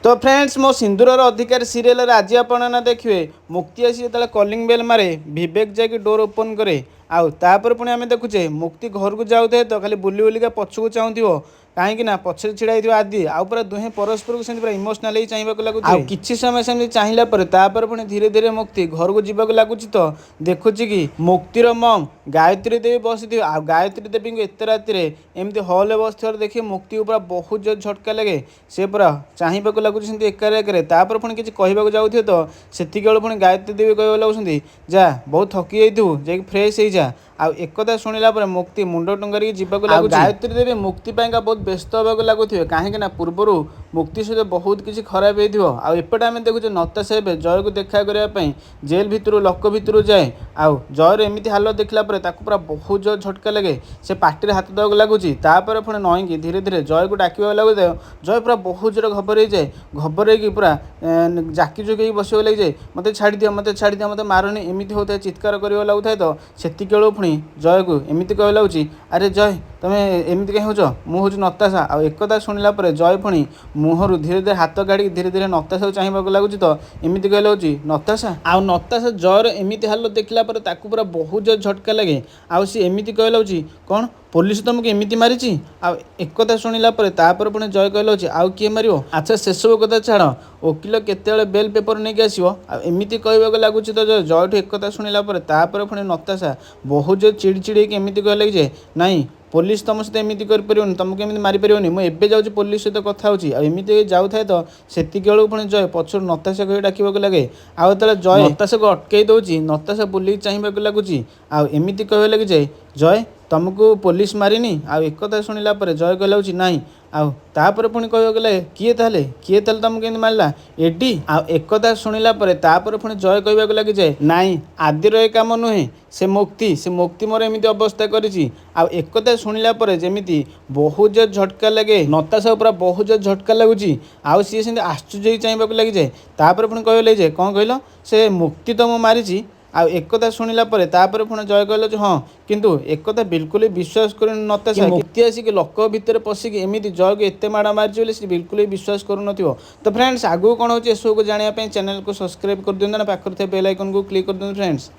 तो फ्रेंड्स मो सिंदूरर अधिकार सीरियल आज आपना देखिए मुक्ति आसी जो कलिंग बेल मारे विवेक जाकि डोर ओपन करे आउर पुणी आम देखुचे मुक्ति घर को जाऊे तो खाली बुली बुलिका पछक चाहूव कहीं पछे छिड़ा आदि आउ पूरा दुहे परस्पर को पूरा इमोशनाली चाहिए लगुच किसी समय से चाहिला पुणी धीरे धीरे मुक्ति घर को जीवाक लगुच तो देखुची कि मुक्तिर मम गायत्री देवी बसी आ गायत्री देवी को एत राति एमती हल बस देखिए मुक्ति को पूरा बहुत जोर झटका लगे से पूरा चाहिए लगुच एकार एकार पुणी किसी कहवाक जाऊे तो से पुणी गायत्री देवी कह लगुच जा बहुत थकी जाइए फ्रेश हो जा आउ एक शुणिला मुक्ति मुंड टुंगारी जीवाक लगुच गायत्री देवी मुक्ति पाइका बहुत व्यस्त होगा लगुए कहीं पूर्वर मुक्ति सहित बहुत किसी खराब होपटे आम देखुचे नताशा एवं जय को देखा करने जेल भितर लक भितर जाए आउ जयर एमती हालत देखला पूरा बहुत जोर झटका लगे से पार्टी हाथ देवाक लगुच पुणी नईकी धीरे धीरे जय को डाक लगे जय पूरा बहुत जोर घबर हो जाए घबर हो पूरा जाकी जुकी बस लगे जाए मत छाड़ दिया मत मारनी एमती होता है चित्कार कर लगुए तो से पुणी जय को एमती कह लगुच अरे जय तुम्हें एमती कहीं हो मुझे नताशा आ एक शुणिला जय पुणी मुहर धीरे धीरे हाथ काढ़ी धीरे धीरे नताशा को चाहिए लगुच तो एमती कह लगुच नताशा आउ नताशा जयर एमती हालत देखला पूरा बहुत जोर झटका लगे आउ सी एमती कह लगुच कौन पुलिस तुमको एमती मारी एक शुणिला पुणी जय कह लगुच आउ किए मार अच्छा से सब कथा छाड़ वकिल केते बेल पेपर नहीं आसो एमती कहवाक लगुच तो जयठू एक शुणिला पुणी नताशा बहुत जोर चिड़चिड़ी एमती कह लगे जे नाई पुलिस तुम सहित एमती कर तुमको एमती मारिपर मुझे जाऊँगी पुलिस सहित कथा होमती जाऊे तो से पुणी जय पछर नताशा कह डाक लगे आउ जो जय नताशा को अटकई दौर नताशा बुल चाहिए लगुच आमती कह लगे जय तुमको पुलिस मारिनी आउ एक शुणिला जय कह लगुच नाई आउर पुणी कह गले किए किए तुमको केमती मारला एडी आउ एक शुणिला पुणी जय कहवाक लगे जाए नाई आदिर ए काम नुहे से मुक्ति मोर एमती अवस्था करी एक शुणिला जमी बहुत जोर झटका लगे नताशा पूरा बहुत जोर झटका लगुच आउ सी से आश्चर्य चाहिए लगे जाए पुणी कह लगे कौन कहल से मुक्ति तो मुझे मारी आ एक शुणिला पुणी जय कहल हाँ किंतु एक बिल्कुल विश्वास कर नताशा मुक्ति आसिक लोक भितर पशिक एमती जय को एत माड़ मारी से बिल्कुल विश्वास करूँ तो फ्रेंड्स आगू कौन हो सब को जानापी चैनल को सब्सक्राइब कर दिखाँ पाखर बेल आइकन को क्लिक कर दिखाँ फ्रेंड्स।